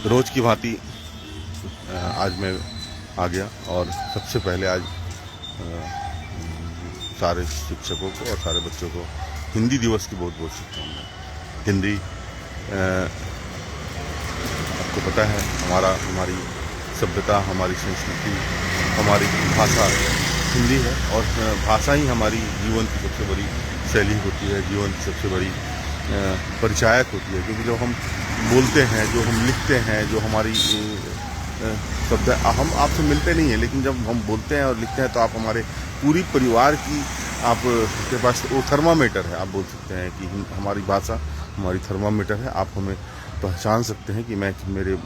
रोज़ की भांति आज मैं आ गया और सबसे पहले आज सारे शिक्षकों को और सारे बच्चों को हिंदी दिवस की बहुत बहुत शुभकामनाएं। हिंदी आपको पता है हमारी सभ्यता, हमारी संस्कृति, हमारी भाषा हिंदी है और भाषा ही हमारी जीवन की सबसे बड़ी शैली होती है, जीवन की सबसे बड़ी परिचायक होती है। क्योंकि जो हम बोलते हैं, जो हम लिखते हैं, जो हमारी शब्द, हम आपसे मिलते नहीं हैं, लेकिन जब हम बोलते हैं और लिखते हैं तो आप हमारे पूरी परिवार की आपके पास वो थर्मामीटर है। आप बोल सकते हैं कि हमारी भाषा हमारी थर्मामीटर है। आप हमें पहचान सकते हैं कि मेरे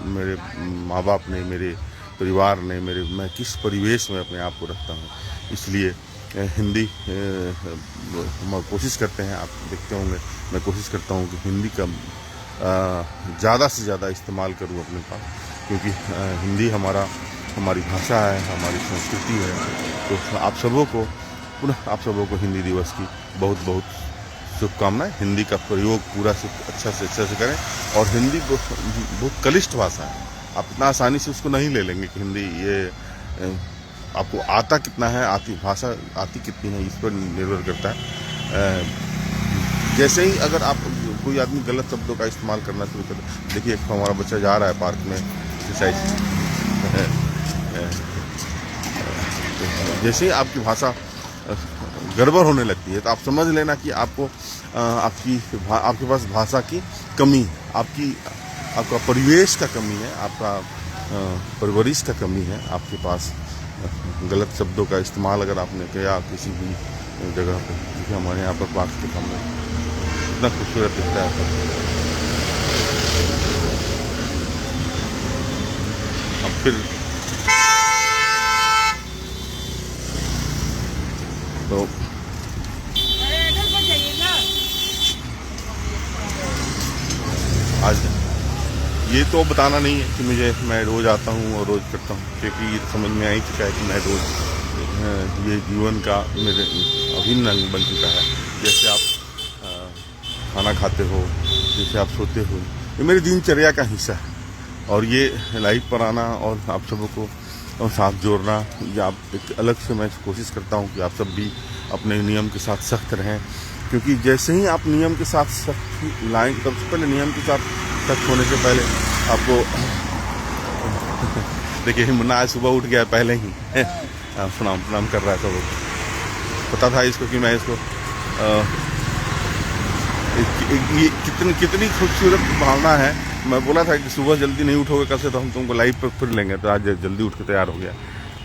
माँ बाप ने, मेरे परिवार ने, मैं किस परिवेश में अपने आप को रखता हूँ। इसलिए हिंदी हम कोशिश करते हैं, आप देखते होंगे मैं कोशिश करता हूँ कि हिंदी का ज़्यादा से ज़्यादा इस्तेमाल करूँ अपने पास, क्योंकि हिंदी हमारी भाषा है, हमारी संस्कृति है। तो आप सबों को हिंदी दिवस की बहुत बहुत शुभकामनाएं। हिंदी का प्रयोग पूरा से अच्छा से करें। और हिंदी बहुत कलिष्ठ भाषा है, आप इतना आसानी से उसको नहीं ले लेंगे कि हिंदी ये आपको आता कितना है, भाषा आती कितनी है, इस पर निर्भर करता है। जैसे ही अगर आप कोई आदमी गलत शब्दों का इस्तेमाल करना शुरू कर, देखिए हमारा बच्चा जा रहा है पार्क में एक्सरसाइज, जैसे ही आपकी भाषा गड़बड़ होने लगती है तो आप समझ लेना कि आपके पास भाषा की कमी है, आपका परिवेश का कमी है, आपका परवरिश का कमी है। आपके पास गलत शब्दों का इस्तेमाल अगर आपने किया किसी भी जगह पे, क्योंकि हमारे यहाँ पर पार्क के सामने इतना खूबसूरत दिखता है। अब फिर तो आज ये तो बताना नहीं है कि मैं रोज़ आता हूँ और रोज़ करता हूँ, क्योंकि ये समझ में आ ही चुका है कि मैं रोज़ ये जीवन का मेरे अभिन्न अंग बन चुका है। जैसे आप खाना खाते हो, जैसे आप सोते हो, ये मेरी दिनचर्या का हिस्सा है। और ये लाइव पर आना और आप सबों को साथ जोड़ना, या आप एक अलग से मैं कोशिश करता हूँ कि आप सब भी अपने नियम के साथ सख्त रहें। क्योंकि जैसे ही आप नियम के साथ सख्त लाएंगे, सबसे पहले नियम के साथ सख्त होने से पहले आपको देखिए मुन्ना आज सुबह उठ गया पहले ही प्रणाम कर रहा है। सबको पता था इसको कि मैं इसको ये कितनी खूबसूरत भावना है। मैं बोला था कि सुबह जल्दी नहीं उठोगे कल से तो हम तुमको लाइव पर फिर लेंगे, तो आज जल्दी उठ के तैयार हो गया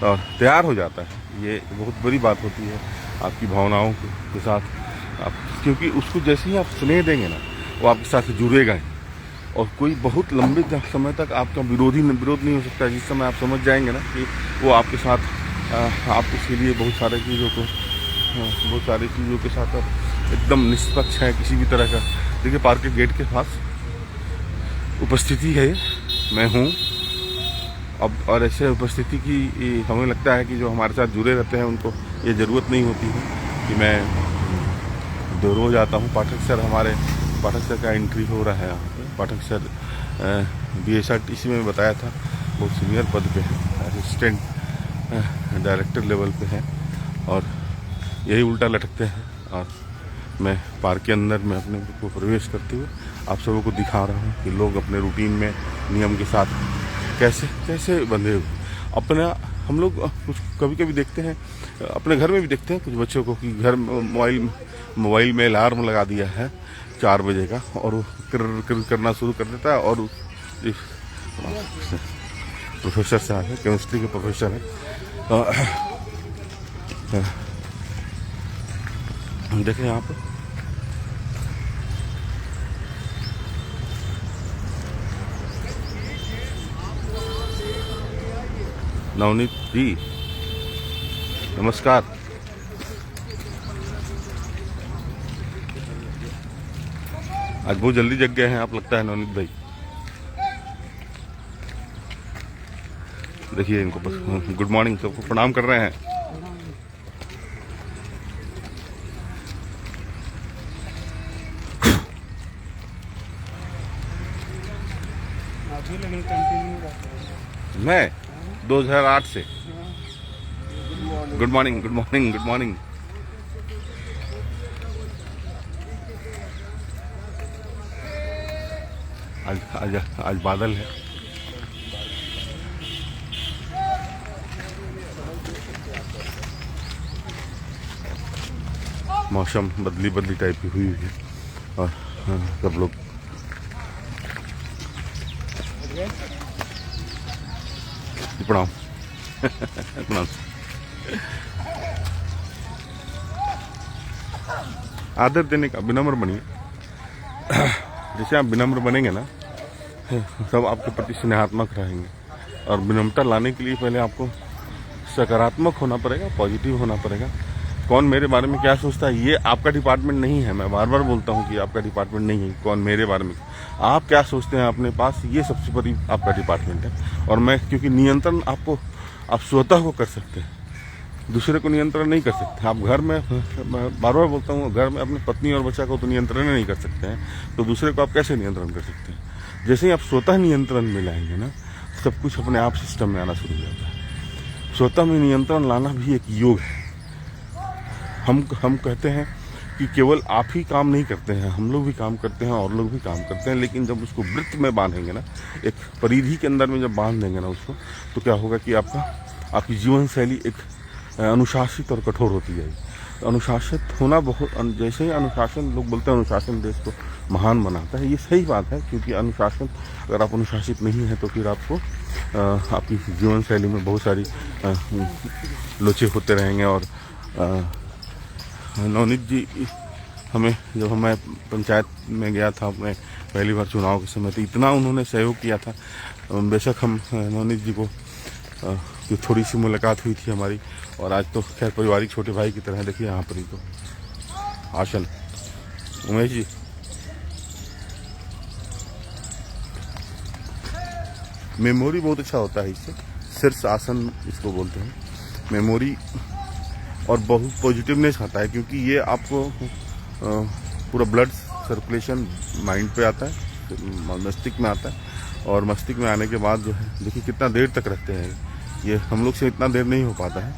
और तैयार हो जाता है। ये बहुत बड़ी बात होती है आपकी भावनाओं के साथ आप, क्योंकि उसको जैसे ही आप स्नेह देंगे ना, वो आपके साथ जुड़ेगा ही। और कोई बहुत लंबे समय तक आपका विरोध नहीं हो सकता। जिस समय आप समझ जाएंगे ना कि वो आपके साथ आप उसके लिए बहुत सारी चीज़ों के साथ एकदम निष्पक्ष है किसी भी तरह का। देखिए पार्क के गेट के पास उपस्थिति है, मैं हूँ अब, और ऐसे उपस्थिति की हमें लगता है कि जो हमारे साथ जुड़े रहते हैं उनको ये ज़रूरत नहीं होती है कि मैं रोज़ आता हूँ। हमारे पाठक सर का एंट्री हो रहा है यहाँ पे। पाठक सर BSRTC में बताया था बहुत सीनियर पद पे है, असिस्टेंट डायरेक्टर लेवल पे है, और यही उल्टा लटकते हैं। और मैं पार्क के अंदर में अपने को प्रवेश करते हुए आप सबों को दिखा रहा हूँ कि लोग अपने रूटीन में नियम के साथ कैसे बंधे हुए अपना। हम लोग कुछ कभी देखते हैं, अपने घर में भी देखते हैं कुछ बच्चों को कि घर मोबाइल में अलार्म लगा दिया है 4 बजे का, और वो करना शुरू कर देता है। और प्रोफेसर साहब है, केमिस्ट्री के प्रोफेसर है, देखें यहाँ पर नवनीत जी नमस्कार। आज बहुत जल्दी जग गए हैं आप, लगता है नवनीत भाई। देखिए इनको बस गुड मॉर्निंग, सबको प्रणाम कर रहे हैं। लेकिन कंटिन्यू रहता है। मैं 2008 से। Good morning, good morning, good morning. आज बादल है। मौसम बदली बदली टाइप की हुई है और सब लोग प्रणाम प्रणाम। आदर देने का, विनम्र बनिए। जैसे आप विनम्र बनेंगे ना, सब आपके प्रति स्नेहात्मक रहेंगे। और विनम्रता लाने के लिए पहले आपको सकारात्मक होना पड़ेगा, पॉजिटिव होना पड़ेगा। कौन मेरे बारे में क्या सोचता है, ये आपका डिपार्टमेंट नहीं है। मैं बार बार बोलता हूँ कि आपका डिपार्टमेंट नहीं है। कौन मेरे बारे में आप क्या सोचते हैं अपने पास, ये सबसे बड़ी आपका डिपार्टमेंट है। और मैं, क्योंकि नियंत्रण आपको, आप स्वतः को कर सकते हैं, दूसरे को नियंत्रण नहीं कर सकते। आप घर में, मैं बार बार बोलता हूँ, घर में अपनी पत्नी और बच्चा को तो नियंत्रण नहीं कर सकते हैं, तो दूसरे को आप कैसे नियंत्रण कर सकते हैं। जैसे ही आप स्वतः नियंत्रण में लाएंगे ना, सब कुछ अपने आप सिस्टम में आना शुरू हो जाता है। स्वतः में नियंत्रण लाना भी एक योग है। हम कहते हैं कि केवल आप ही काम नहीं करते हैं, हम लोग भी काम करते हैं और लोग भी काम करते हैं। लेकिन जब उसको वृत्त में बांधेंगे ना, एक परिधि के अंदर में जब बांध देंगे ना उसको, तो क्या होगा कि आपकी जीवन शैली एक अनुशासित और कठोर होती जाएगी। अनुशासित होना बहुत, जैसे ही अनुशासन, लोग बोलते हैं अनुशासन देश को महान बनाता है, ये सही बात है। क्योंकि अनुशासन, अगर आप अनुशासित नहीं है तो फिर आपको आपकी जीवन शैली में बहुत सारी लोचे होते रहेंगे। और नवनीत जी हमें, जब मैं पंचायत में गया था अपने पहली बार चुनाव के समय, तो इतना उन्होंने सहयोग किया था। बेशक हम नवनीत जी को कि थोड़ी सी मुलाकात हुई थी हमारी, और आज तो खैर पारिवारिक छोटे भाई की तरह। देखिए यहाँ पर ही तो आसन, उमेश जी मेमोरी बहुत अच्छा होता है इससे, शीर्ष आसन इसको बोलते हैं, मेमोरी। और बहुत पॉजिटिवनेस आता है, क्योंकि ये आपको पूरा ब्लड सर्कुलेशन माइंड पे आता है, मस्तिष्क में आता है। और मस्तिष्क में आने के बाद जो है, देखिए कितना देर तक रखते हैं ये, हम लोग से इतना देर नहीं हो पाता है।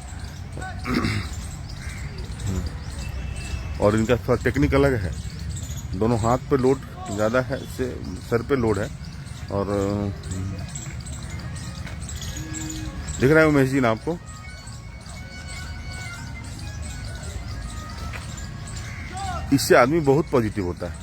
और इनका थोड़ा टेक्निक अलग है, दोनों हाथ पे लोड ज़्यादा है, इससे सर पे लोड है। और दिख रहा है उमेश जी ना आपको, इससे आदमी बहुत पॉजिटिव होता है।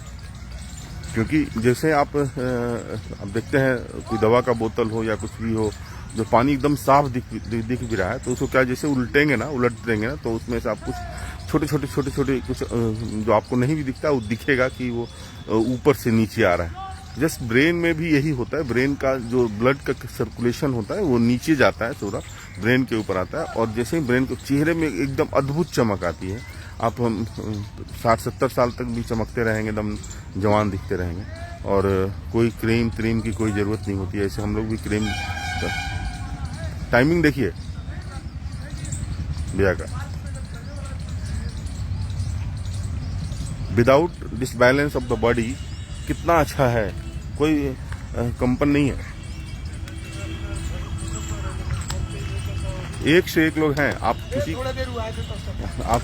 क्योंकि जैसे आप देखते हैं, कोई दवा का बोतल हो या कुछ भी हो, जो पानी एकदम साफ दिख भी रहा है, तो उसको क्या, जैसे उलट देंगे ना, तो उसमें से आप कुछ छोटे छोटे कुछ जो आपको नहीं भी दिखता, वो दिखेगा कि वो ऊपर से नीचे आ रहा है। जस्ट ब्रेन में भी यही होता है। ब्रेन का जो ब्लड का सर्कुलेशन होता है, वो नीचे जाता है, थोड़ा ब्रेन के ऊपर आता है। और जैसे ही ब्रेन को, चेहरे में एकदम अद्भुत चमक आती है। आप 60-70 साल तक भी चमकते रहेंगे, एकदम जवान दिखते रहेंगे। और कोई क्रीम की कोई ज़रूरत नहीं होती है। ऐसे हम लोग भी क्रीम, टाइमिंग देखिए भैया का, without disbalance of the body कितना अच्छा है, कोई कंपन नहीं है। एक से एक लोग हैं। आप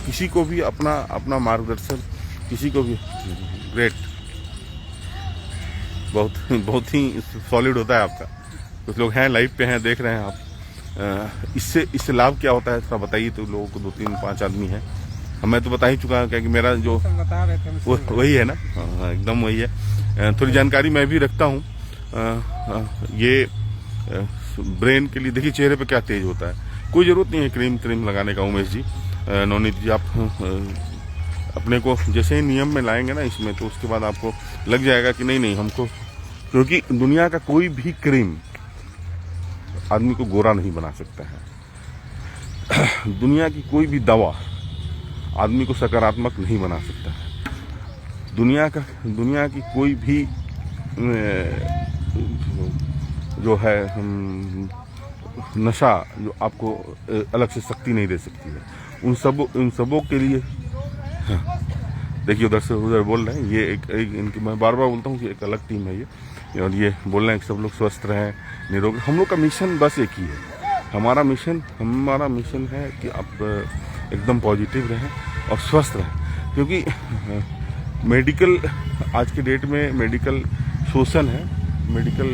किसी को भी अपना मार्गदर्शन, किसी को भी, ग्रेट, बहुत ही सॉलिड होता है आपका। कुछ लोग हैं लाइव पे हैं, देख रहे हैं आप। इससे लाभ क्या होता है थोड़ा बताइए। तो लोगों को 2-3-5 आदमी हैं, मैं तो बता ही चुका, क्योंकि मेरा जो वही है ना, एकदम वही है। थोड़ी जानकारी मैं भी रखता हूँ। ये ब्रेन के लिए, देखिए चेहरे पे क्या तेज होता है। कोई ज़रूरत नहीं है क्रीम लगाने का उमेश जी, नवनीत जी। आप अपने को जैसे ही नियम में लाएंगे ना इसमें, तो उसके बाद आपको लग जाएगा कि नहीं हमको, क्योंकि दुनिया का कोई भी क्रीम आदमी को गोरा नहीं बना सकता है। दुनिया की कोई भी दवा आदमी को सकारात्मक नहीं बना सकता है। दुनिया की कोई भी जो है नशा, जो आपको अलग से शक्ति नहीं दे सकती है, उन सबों के लिए। देखिए उधर से उधर बोल रहे हैं, ये एक इनकी, मैं बार बार बोलता हूँ कि एक अलग टीम है ये। और ये बोल रहे हैं कि सब लोग स्वस्थ रहें, निरोग। हम लोग का मिशन बस एक ही है, हमारा मिशन है कि आप एकदम पॉजिटिव रहें और स्वस्थ रहें, क्योंकि मेडिकल आज के डेट में मेडिकल शोषण है। मेडिकल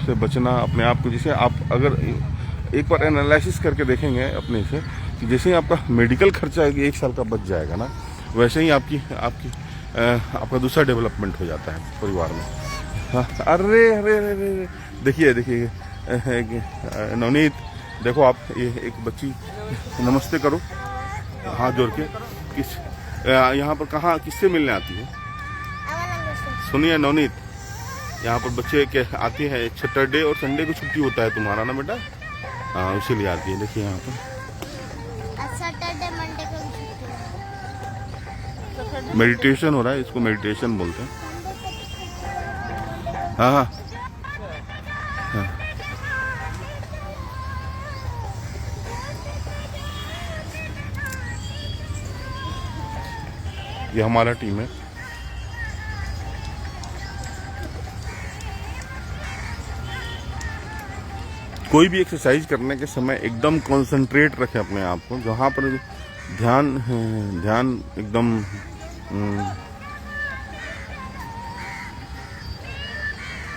से बचना अपने आप को, जैसे आप अगर एक बार एनालिसिस करके देखेंगे अपने से कि जैसे ही आपका मेडिकल खर्चा 1 साल का बच जाएगा ना, वैसे ही आपका दूसरा डेवलपमेंट हो जाता है परिवार में। हाँ, अरे अरे अरे देखिए नवनीत, देखो आप, ये एक बच्ची, नमस्ते करो हाथ जोड़ के। यहाँ पर कहाँ किससे मिलने आती है? सुनिए नवनीत, यहाँ पर बच्चे के आते हैं, सैटरडे और संडे को छुट्टी होता है तुम्हारा ना बेटा? हाँ, इसीलिए आती है। देखिए यहाँ पर सैटरडे मंडे को छुट्टी, मेडिटेशन हो रहा है, इसको मेडिटेशन बोलते हैं। हाँ हाँ हाँ। ये हमारा टीम है। कोई भी एक्सरसाइज करने के समय एकदम कंसंट्रेट रखें अपने आप को, जहाँ पर ध्यान एकदम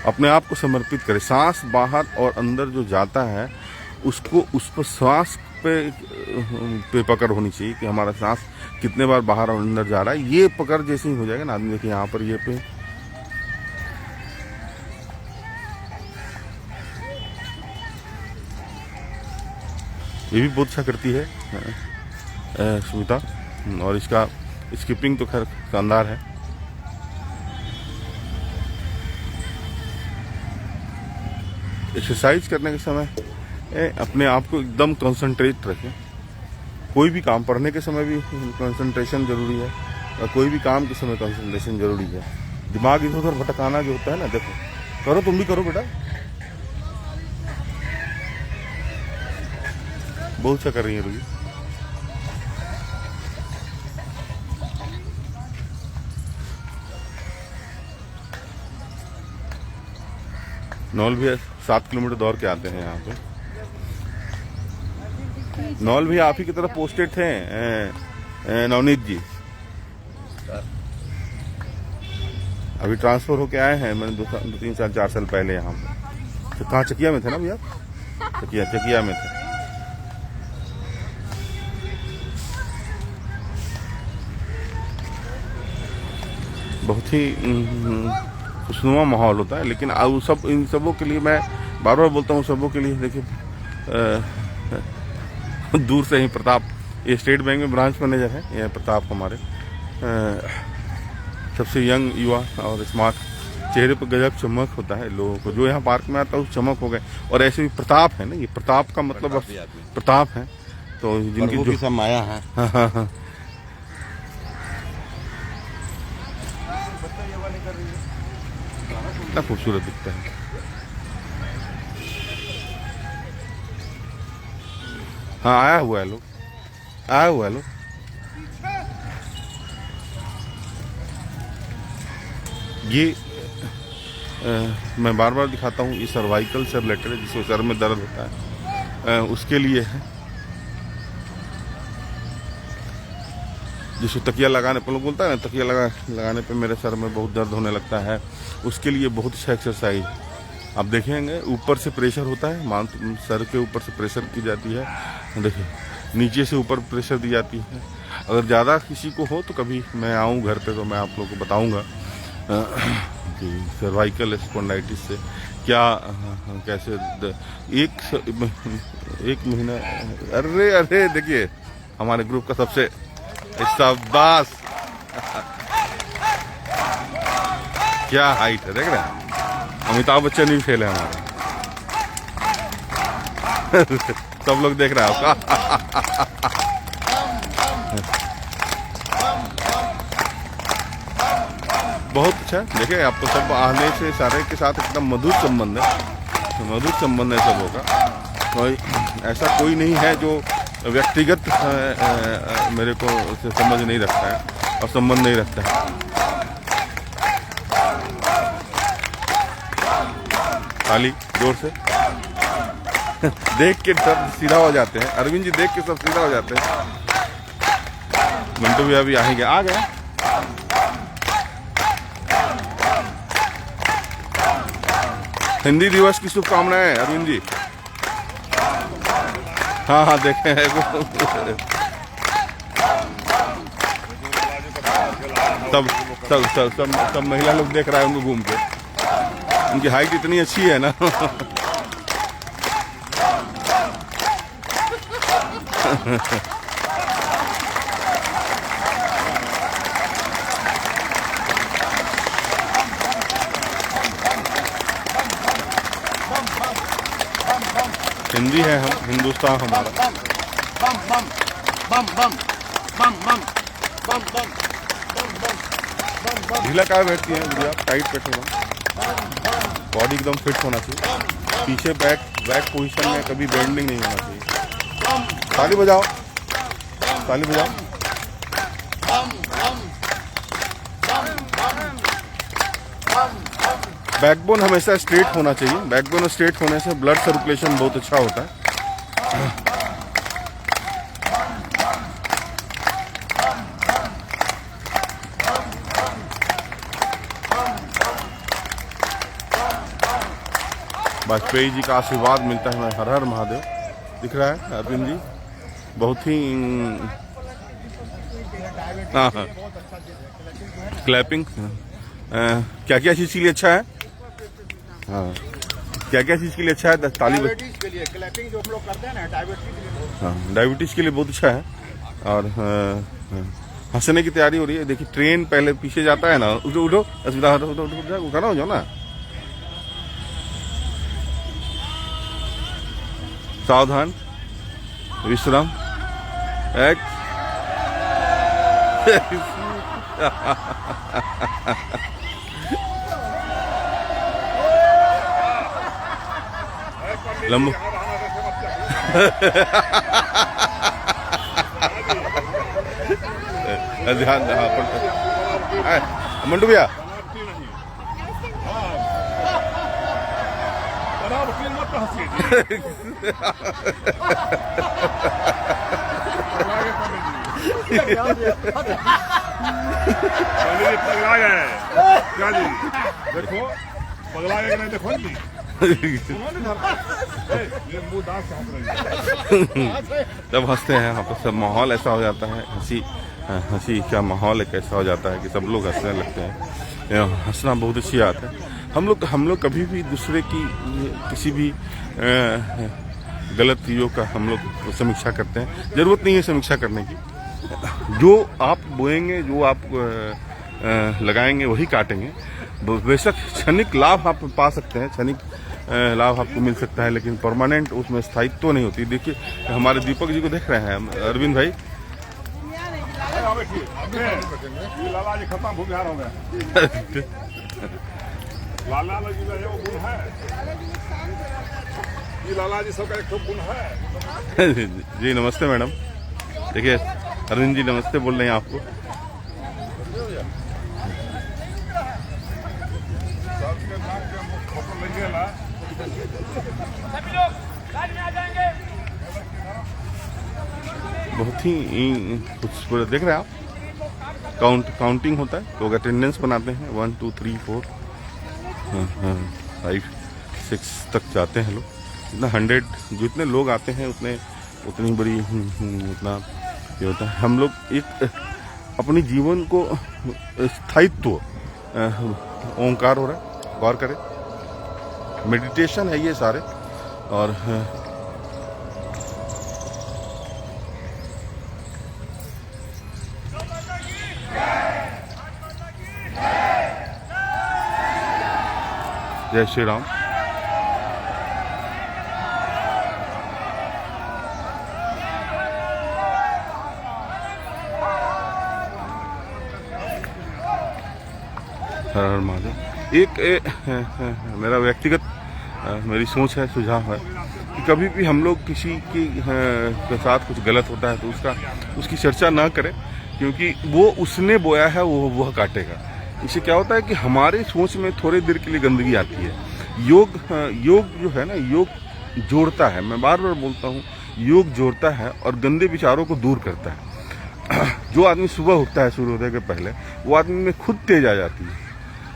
अपने आप को समर्पित करें। सांस बाहर और अंदर जो जाता है उसको, उस पर सांस पे पकड़ होनी चाहिए कि हमारा सांस कितने बार बाहर और अंदर जा रहा है। ये पकड़ जैसे ही हो जाएगा ना आदमी, देखिए यहाँ पर ये पे ये भी बहुत अच्छा करती है सुमिता, और इसका स्किपिंग तो खैर शानदार है। एक्सरसाइज करने के समय अपने आप को एकदम कंसंट्रेट रखें। कोई भी काम, पढ़ने के समय भी कंसंट्रेशन जरूरी है, और कोई भी काम के समय कंसंट्रेशन जरूरी है। दिमाग इधर उधर भटकाना जो होता है ना, देखो करो, तुम भी करो बेटा, बहुत अच्छा कर रही है रुबी। नौल भी 7 किलोमीटर दौड़ के आते हैं यहाँ पे। नौल भी आप ही की तरफ पोस्टेड थे नवनीत जी, अभी ट्रांसफर होके आए हैं। मैंने 2-3 साल 4 साल पहले यहाँ पे। तो कहाँ, चकिया में थे ना भैया? चकिया में थे। बहुत ही खुशनुमा माहौल होता है। लेकिन इन सबों के लिए मैं बार बार बोलता हूँ, सबों के लिए देखिए, दूर से ही प्रताप, ये स्टेट बैंक में ब्रांच मैनेजर है, ये प्रताप हमारे सबसे यंग युवा और स्मार्ट, चेहरे पर गजब चमक होता है लोगों को। जो यहाँ पार्क में आता है उस चमक हो गए। और ऐसे भी प्रताप है ना, ये प्रताप का मतलब प्रताप है, तो जिनकी जो सब माया है। हाँ हाँ हाँ, कितना खूबसूरत दिखता है। हाँ, आया हुआ है लोग। ये मैं बार बार दिखाता हूँ, ये सर्वाइकल से रिलेटेड है, जिसको सर में दर्द होता है, उसके लिए है। जिसको तकिया लगाने पर, लोग बोलता है ना, तकिया लगाने पे मेरे सर में बहुत दर्द होने लगता है, उसके लिए बहुत अच्छा एक्सरसाइज। आप देखेंगे ऊपर से प्रेशर होता है, सर के ऊपर से प्रेशर की जाती है, देखिए नीचे से ऊपर प्रेशर दी जाती है। अगर ज़्यादा किसी को हो तो कभी मैं आऊँ घर पे तो मैं आप लोगों को बताऊँगा कि सर्वाइकल स्पॉन्डिलाइटिस से क्या कैसे एक महीना। अरे देखिए हमारे ग्रुप का सबसे शाबाश क्या हाइट है, देख रहे हैं, अमिताभ बच्चन भी फेल है हमारा। सब लोग देख रहे हैं आपका। बहुत अच्छा, देखिए आपको सब आने से सारे के साथ एकदम मधुर संबंध है सबों का। कोई ऐसा कोई नहीं है जो व्यक्तिगत मेरे को समझ नहीं रखता है और संबंध नहीं रखता है। ताली जोर से। देख के सब सीधा हो जाते हैं, अरविंद जी देख के सब सीधा हो जाते हैं। मंटू भैया भी आ गए। हिंदी दिवस की शुभकामनाएं अरविंद जी। हाँ देखे हैं सब महिला लोग देख रहा है उनको घूम के। उनकी हाइट इतनी अच्छी है ना। हिंदी है, हम हिंदुस्तान हमारा। ढीला काय बैठती हैं गुड़िया, टाइट बैठो ना, बॉडी एकदम फिट होना चाहिए। पीछे बैक पोजीशन में कभी बेंडिंग नहीं होना चाहिए। ताली बजाओ, ताली बजाओ। बैकबोन हमेशा स्ट्रेट होना चाहिए। बैकबोन स्ट्रेट होने से ब्लड सर्कुलेशन बहुत अच्छा होता है। वाजपेयी जी का आशीर्वाद मिलता है। हर हर महादेव दिख रहा है अरविंद जी, बहुत ही हाँ क्लैपिंग क्या क्या चीज़ के लिए अच्छा है? हाँ, क्या क्या चीज़ के लिए अच्छा है? ताली डायबिटीज के लिए क्लैपिंग जो हम लोग करते हैं ना, डायबिटीज के लिए। हाँ, डायबिटीज के लिए बहुत अच्छा है। और हंसने की तैयारी हो रही है। देखिए ट्रेन पहले पीछे जाता है ना, उठो उठो अस्मिता, उठाना हो जाओ ना। सावधान, विश्राम, एक्ट। लंबू ध्यान, हाँ मंटू भैया पगला गए क्या जी? देखो पगला गए नहीं, देखो जी जब हंसते हैं यहाँ पर सब माहौल ऐसा हो जाता है। हंसी का माहौल एक ऐसा हो जाता है कि सब लोग हंसने लगते हैं। हंसना बहुत अच्छी बात है। हम लोग कभी भी दूसरे की किसी भी गलत चीज़ों का हम लोग समीक्षा करते हैं। ज़रूरत नहीं है समीक्षा करने की। जो आप बोएंगे, जो आप लगाएंगे वही काटेंगे। बेशक क्षणिक लाभ आप पा सकते हैं, क्षणिक लाभ आपको मिल सकता है, लेकिन परमानेंट उसमें स्थायित्व नहीं होती। देखिए हमारे दीपक जी को देख रहे हैं अरविंद भाई। लाला जी खत्म भूमिहार हो गया। लाला जी का वो गुण है, ये लाला जी सबका एक गुण है। जी नमस्ते मैडम। देखिए अरविंद जी नमस्ते बोल रहे हैं आपको। बहुत ही कुछ देख रहे हैं आप। काउंटिंग होता है, लोग अटेंडेंस बनाते हैं 1 2 3 4 5 6 तक जाते हैं लोग। इतना 100 जितने लोग आते हैं उतनी बड़ी उतना ये होता है। हम लोग एक अपने जीवन को स्थायित्व ओंकार हो रहा है, गौर करें, मेडिटेशन है ये सारे। और जय श्री राम। हर हर महादेव। मेरा व्यक्तिगत मेरी सोच है, सुझाव है कि कभी भी हम लोग किसी के साथ कुछ गलत होता है तो उसकी चर्चा ना करें, क्योंकि वो उसने बोया है, वो काटेगा। इससे क्या होता है कि हमारे सोच में थोड़ी देर के लिए गंदगी आती है, योग योग जो है ना, योग जोड़ता है। मैं बार बार बोलता हूँ, योग जोड़ता है और गंदे विचारों को दूर करता है। जो आदमी सुबह उठता है सूर्योदय के पहले, वो आदमी में खुद तेज आ जाती है।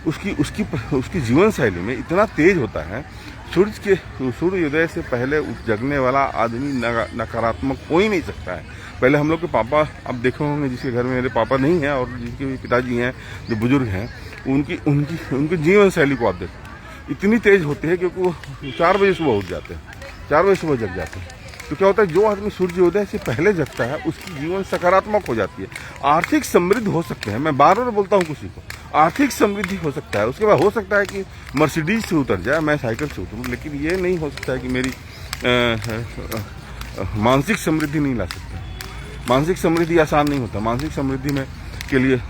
उसकी जीवन शैली में इतना तेज होता है। सूर्योदय से पहले जगने वाला आदमी नकारात्मक हो ही नहीं सकता है। पहले हम लोग के पापा, आप देखे होंगे जिसके घर में मेरे पापा नहीं हैं और जिनके भी पिताजी हैं जो बुजुर्ग हैं, उनकी जीवन शैली को आप देखो, इतनी तेज होती है क्योंकि वो 4 बजे सुबह उठ जाते हैं, 4 बजे सुबह जग जाते हैं। तो क्या होता है, जो आदमी सूर्योदय से पहले जगता है उसकी जीवन सकारात्मक हो जाती है। आर्थिक समृद्धि हो सकते हैं। मैं बार बार बोलता हूँ किसी को, आर्थिक समृद्धि हो सकता है। उसके बाद हो सकता है कि मर्सिडीज से उतर जाए, मैं साइकिल से उतरूँ, लेकिन ये नहीं हो सकता है कि मेरी मानसिक समृद्धि नहीं ला सकता। मानसिक समृद्धि आसान नहीं होता। मानसिक समृद्धि में के लिए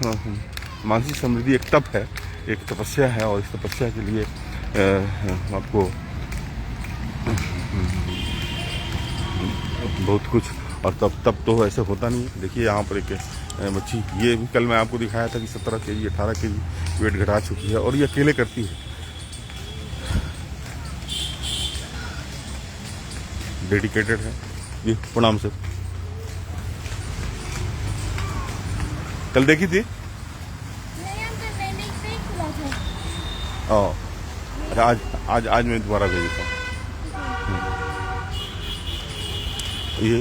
मानसिक समृद्धि एक तप है, एक तपस्या है, और इस तपस्या के लिए आपको बहुत कुछ, और तब तो ऐसे होता नहीं है। देखिए यहाँ पर एक बच्ची, ये भी कल मैं आपको दिखाया था कि 17 केजी 18 केजी वेट घटा चुकी है, और ये अकेले करती है। डेडिकेटेड है ये। प्रणाम सर। कल देखी थी? नहीं, हम तो मैंने पे खुला था। आज मैं दोबारा भेजता हूँ। ये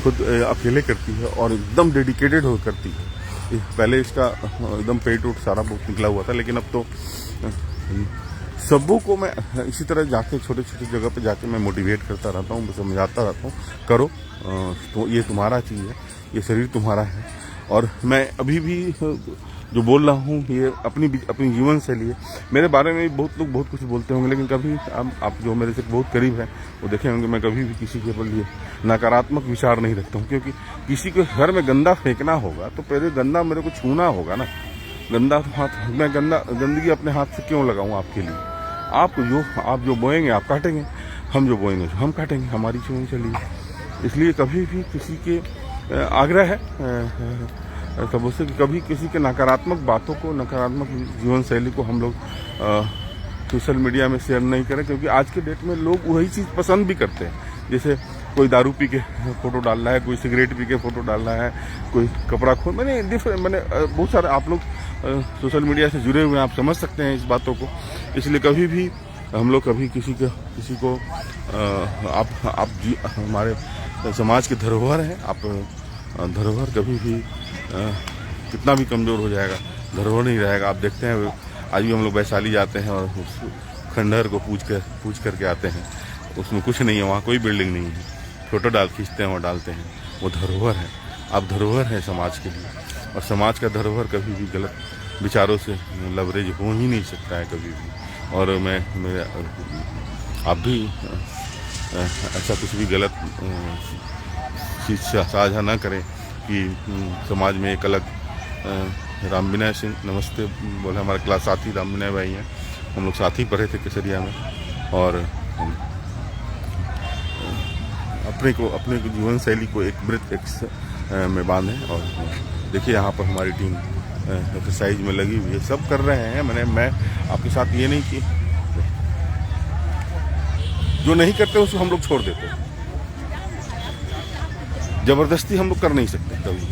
खुद अकेले करती है और एकदम डेडिकेटेड हो करती है। पहले इसका एकदम पेट उठ सारा बहुत निकला हुआ था, लेकिन अब तो सबों को मैं इसी तरह जाके छोटे छोटे जगह पे जाके मैं मोटिवेट करता रहता हूँ, समझाता रहता हूँ, करो, तो ये तुम्हारा चीज़ है, ये शरीर तुम्हारा है। और मैं अभी भी जो बोल रहा हूँ ये अपनी जीवन शैली है। मेरे बारे में बहुत लोग बहुत कुछ बोलते होंगे, लेकिन कभी आप जो मेरे से बहुत करीब हैं वो देखे होंगे, मैं कभी भी किसी के लिए नकारात्मक विचार नहीं रखता हूँ। क्योंकि किसी के घर में गंदा फेंकना होगा तो पहले गंदा मेरे को छूना होगा ना। गंदा तो हाथ, मैं गंदगी अपने हाथ से क्यों लगाऊँ आपके लिए? आप जो बोएंगे आप काटेंगे, हम जो बोएंगे हम काटेंगे, हमारी जीवन शैली है। इसलिए कभी भी किसी के आग्रह है तब उससे कभी किसी के नकारात्मक बातों को, नकारात्मक जीवन शैली को हम लोग सोशल मीडिया में शेयर नहीं करें। क्योंकि आज के डेट में लोग वही चीज़ पसंद भी करते हैं। जैसे कोई दारू पी के फोटो डाल रहा है, कोई सिगरेट पी के फोटो डाल रहा है, कोई कपड़ा खोल, मैंने बहुत सारे, आप लोग सोशल मीडिया से जुड़े हुए हैं, आप समझ सकते हैं इस बातों को। इसलिए कभी भी हम लोग कभी किसी को हमारे समाज के धरोहर हैं, आप धरोहर कभी भी कितना भी कमज़ोर हो जाएगा, धरोहर नहीं रहेगा। आप देखते हैं आज भी हम लोग वैशाली जाते हैं और उस खंडहर को पूछ करके आते हैं, उसमें कुछ नहीं है, वहाँ कोई बिल्डिंग नहीं है, फोटो खींचते हैं और डालते हैं, वो धरोहर है। आप धरोहर हैं समाज के लिए, और समाज का धरोहर कभी भी गलत विचारों से लवरेज हो ही नहीं सकता है कभी भी। और आप भी ऐसा कुछ भी गलत चीज़ साझा ना करें कि समाज में एक अलग। राम विनय सिंह नमस्ते बोले, हमारे क्लास साथी राम विनय भाई हैं, हम लोग साथ ही पढ़े थे केसरिया में। और अपने को जीवन शैली को एक वृत्त में बांधें। और देखिए यहाँ पर हमारी टीम एक्सरसाइज में लगी हुई है, सब कर रहे हैं। मैं आपके साथ ये नहीं कि जो नहीं करते उसको हम लोग छोड़ देते हैं, जबरदस्ती हम लोग कर नहीं सकते कभी।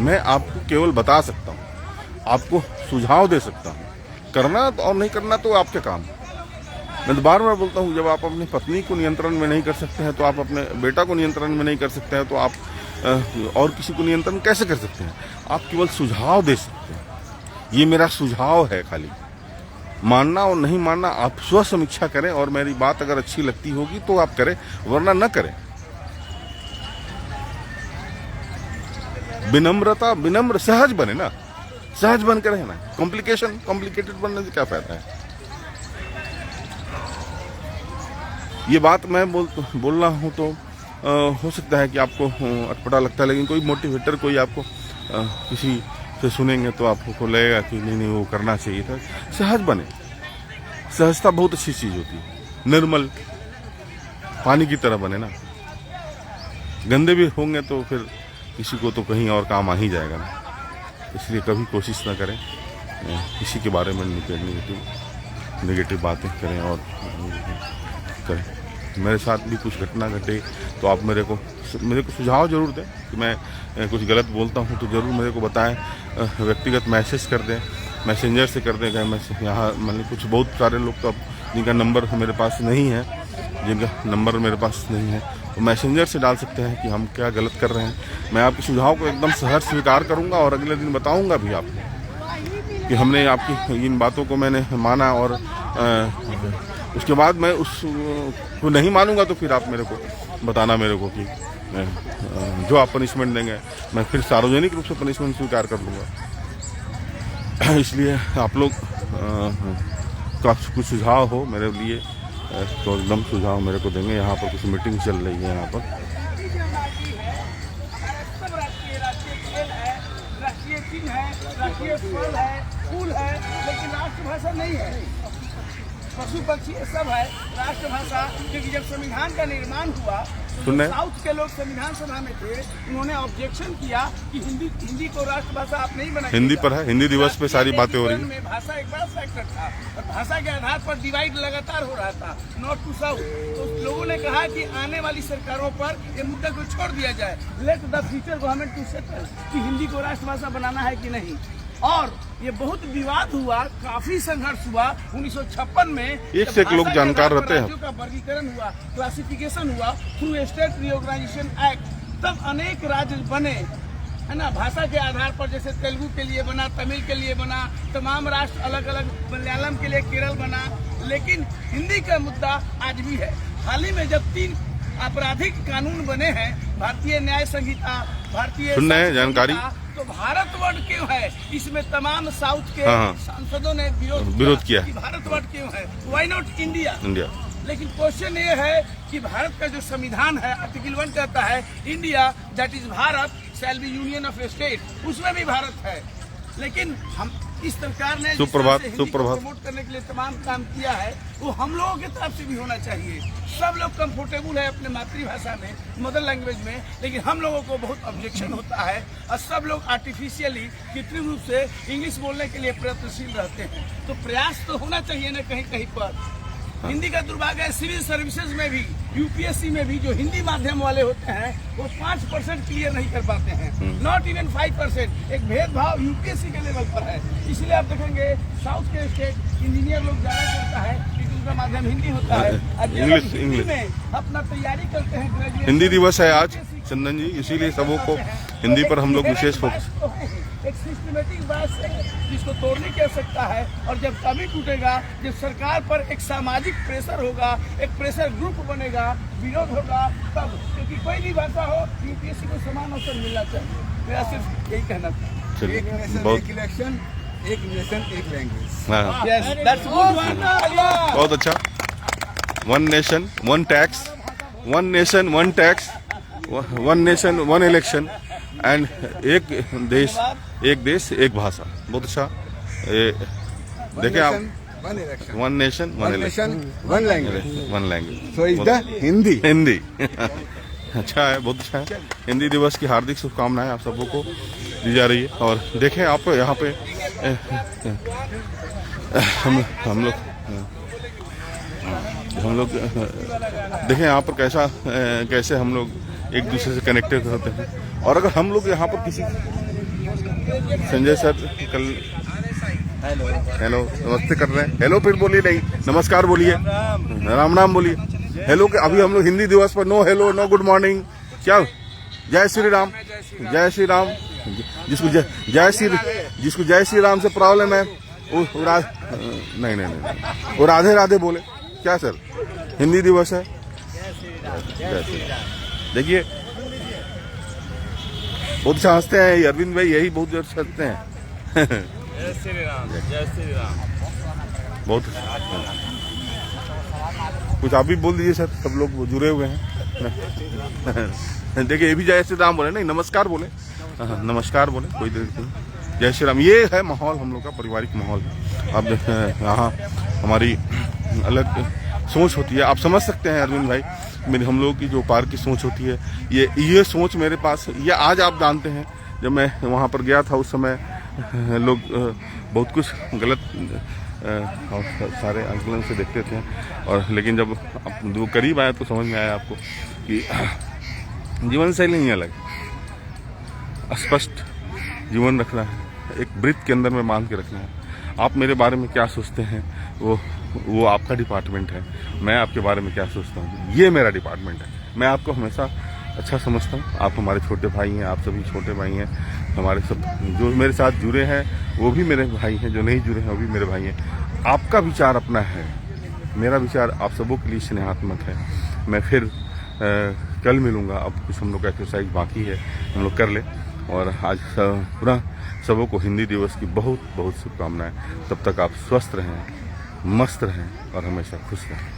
मैं आपको केवल बता सकता हूँ, आपको सुझाव दे सकता हूँ, करना और नहीं करना तो आपके काम। मैं तो बार बार बोलता हूँ, जब आप अपनी पत्नी को नियंत्रण में नहीं कर सकते हैं तो आप अपने बेटा को नियंत्रण में नहीं कर सकते हैं तो आप और किसी को नियंत्रण कैसे कर सकते हैं? आप केवल सुझाव दे सकते हैं। ये मेरा सुझाव है, खाली मानना और नहीं मानना आप स्व समीक्षा करें, और मेरी बात अगर अच्छी लगती होगी तो आप करें, वरना न करें। विनम्र सहज बने ना, सहज बन कर रहना। कॉम्प्लिकेटेड बनने से क्या फायदा है? ये बात मैं बोल रहा हूँ तो हो सकता है कि आपको अटपटा लगता है, लेकिन कोई मोटिवेटर कोई आपको किसी से सुनेंगे तो आपको लगेगा कि नहीं वो करना चाहिए था। सहज बने, सहजता बहुत अच्छी चीज़ होती है। निर्मल पानी की तरह बने ना। गंदे भी होंगे तो फिर किसी को तो कहीं और काम आ ही जाएगा ना। इसलिए कभी कोशिश ना करें किसी के बारे में नेगेटिव बातें करें और करें। मेरे साथ भी कुछ घटना घटे तो आप मेरे को सुझाव जरूर दें कि मैं कुछ गलत बोलता हूं तो ज़रूर मेरे को बताएं। व्यक्तिगत मैसेज कर दें, मैसेंजर से कर दें। मैसेज यहाँ मतलब कुछ बहुत सारे लोग तो अब जिनका नंबर मेरे पास नहीं है, तो मैसेंजर से डाल सकते हैं कि हम क्या गलत कर रहे हैं। मैं आपके सुझाव को एकदम सहर्ष स्वीकार करूँगा और अगले दिन बताऊँगा भी आपको कि हमने आपकी इन बातों को मैंने माना, और उसके बाद मैं उसको नहीं मानूंगा तो फिर आप मेरे को बताना मेरे को कि जो आप पनिशमेंट देंगे मैं फिर सार्वजनिक रूप से पनिशमेंट स्वीकार कर लूँगा। इसलिए आप लोग का कुछ सुझाव हो मेरे लिए तो एकदम सुझाव मेरे को देंगे। यहाँ पर कुछ मीटिंग चल रही है, यहाँ पर राष्ट्रीय चिन्ह है, राष्ट्रीय फल है, फूल है, लेकिन राष्ट्रभाषा नहीं है। पशु पक्षी सब है राष्ट्रभाषा, क्योंकि जब संविधान का निर्माण हुआ तो साउथ के लोग संविधान सभा में थे, उन्होंने ऑब्जेक्शन किया कि हिंदी को राष्ट्रभाषा आप नहीं बनाइए। हिंदी पर है, हिंदी दिवस पे सारी बातें हो रही है। भाषा एक बड़ा फैक्टर था और भाषा के आधार पर डिवाइड लगातार हो रहा था नॉर्थ टू साउथ। तो लोगों ने कहा कि आने वाली सरकारों पर ये मुद्दा को छोड़ दिया जाए, let the future government to settle कि हिंदी को राष्ट्रभाषा बनाना है कि नहीं। और ये बहुत विवाद हुआ, काफी संघर्ष हुआ। 1956 में एक लोग जानकार रहते हैं, राज्यों का वर्गीकरण हुआ, क्लासिफिकेशन हुआ थ्रू स्टेट रिओर्गेनाइजेशन एक्ट, तब अनेक राज्य बने, है ना, भाषा के आधार पर। जैसे तेलुगु के लिए बना, तमिल के लिए बना, तमाम राष्ट्र अलग अलग, मलयालम के लिए केरल बना। लेकिन हिंदी का मुद्दा आज भी है। हाल ही में जब 3 आपराधिक कानून बने हैं, भारतीय न्याय संहिता, भारतीय जानकारी, तो भारतवर्ष क्यों है, इसमें तमाम साउथ के सांसदों ने विरोध किया कि भारतवर्ष क्यों है, व्हाई नॉट इंडिया। लेकिन क्वेश्चन ये है कि भारत का जो संविधान है आर्टिकल 1 कहता है India that is Bharat shall be union of state, उसमें भी भारत है। लेकिन हम इस सरकार ने प्रमोट करने के लिए तमाम काम किया है, वो हम लोगों की तरफ से भी होना चाहिए। सब लोग कंफर्टेबल है अपने मातृभाषा में, मदर लैंग्वेज में, लेकिन हम लोगों को बहुत ऑब्जेक्शन होता है और सब लोग आर्टिफिशियली कृत्रिम रूप से इंग्लिश बोलने के लिए प्रयत्नशील रहते हैं। तो प्रयास तो होना चाहिए ना कहीं कहीं पर। हिंदी का दुर्भाग्य है, सिविल सर्विसेज में भी, यूपीएससी में भी जो हिंदी माध्यम वाले होते हैं वो 5% क्लियर नहीं कर पाते हैं, नॉट इवन 5%। एक भेदभाव यूपीएससी के लेवल पर है। इसलिए आप देखेंगे साउथ के स्टेट इंजीनियर लोग ज्यादा करता है क्योंकि उनका माध्यम हिंदी होता है। इंग्लिश में अपना तैयारी करते हैं ग्रेजुएट। हिंदी दिवस है आज चंदन जी, इसीलिए सबों को हिंदी पर हम लोग विशेष फोकस। एक सिस्टमेटिक बात है जिसको तोड़ने की आवश्यकता है, और जब तभी टूटेगा जब सरकार पर एक सामाजिक प्रेशर होगा, एक प्रेशर ग्रुप बनेगा, विरोध होगा तब। क्योंकि कोई भी भाषा हो यूपीएससी को समान अवसर मिलना चाहिए। मेरा सिर्फ यही कहना था। एक नेशन एक इलेक्शन, एक नेशन एक लैंग्वेज। बहुत अच्छा। 1 nation 1 tax, 1 nation 1 tax, 1 nation 1 election and एक देश एक भाषा। बहुत अच्छा। देखिए आप 1 nation 1 election 1 language. So is the Hindi. अच्छा है, बहुत अच्छा है। हिंदी दिवस की हार्दिक शुभकामनाएं आप सबों को दी जा रही है। और देखें आप यहाँ पे हम लोग देखें यहाँ पर कैसे हम लोग एक दूसरे से कनेक्टेड होते हैं। और अगर हम लोग यहाँ पर किसी संजय सर कल हेलो नमस्ते कर रहे हैं, हेलो फिर बोलिए, नहीं नमस्कार बोलिए, राम बोलिए, हेलो के अभी हम लोग हिंदी दिवस पर no hello no good morning, क्या जय श्री राम, जय श्री राम। जिसको जय श्री राम से प्रॉब्लम है वो नहीं वो राधे राधे बोले। क्या सर, हिंदी दिवस है। देखिए बहुत अच्छा हंसते हैं अरविंद भाई, यही बहुत जोर से हंसते हैं। जय श्री राम, जय श्री राम। बहुत कुछ आप भी बोल दीजिए सर, सब लोग जुड़े हुए हैं। देखिए ये भी जय श्री राम बोले, नहीं नमस्कार बोले, नमस्कार बोले, कोई दिक्कत नहीं, जय श्री राम। ये है माहौल हम लोग का, पारिवारिक माहौल। अब यहाँ हमारी अलग सोच होती है, आप समझ सकते हैं अरविंद भाई, मेरी हम लोग की जो पार्क की सोच होती है, ये सोच मेरे पास, ये आज आप जानते हैं जब मैं वहाँ पर गया था उस समय लोग बहुत कुछ गलत और सारे आंकलन से देखते थे, और लेकिन जब वो करीब आया तो समझ में आया आपको कि जीवन शैली ही अलग, स्पष्ट जीवन रखना है, एक वृत्त के अंदर में बांध के रखना है। आप मेरे बारे में क्या सोचते हैं वो आपका डिपार्टमेंट है, मैं आपके बारे में क्या सोचता हूँ ये मेरा डिपार्टमेंट है। मैं आपको हमेशा अच्छा समझता हूँ, आप हमारे छोटे भाई हैं, आप सभी छोटे भाई हैं, हमारे सब जो मेरे साथ जुड़े हैं वो भी मेरे भाई हैं, जो नहीं जुड़े हैं वो भी मेरे भाई हैं। आपका विचार अपना है, मेरा विचार आप सबों के लिए स्नेहात्मक है। मैं फिर कल मिलूँगा, अब कुछ हम लोग का एक्सरसाइज बाकी है, हम लोग कर ले। और आज पुनः सबों को हिंदी दिवस की बहुत बहुत शुभकामनाएं। तब तक आप स्वस्थ रहें, मस्त रहें और हमेशा खुश रहें।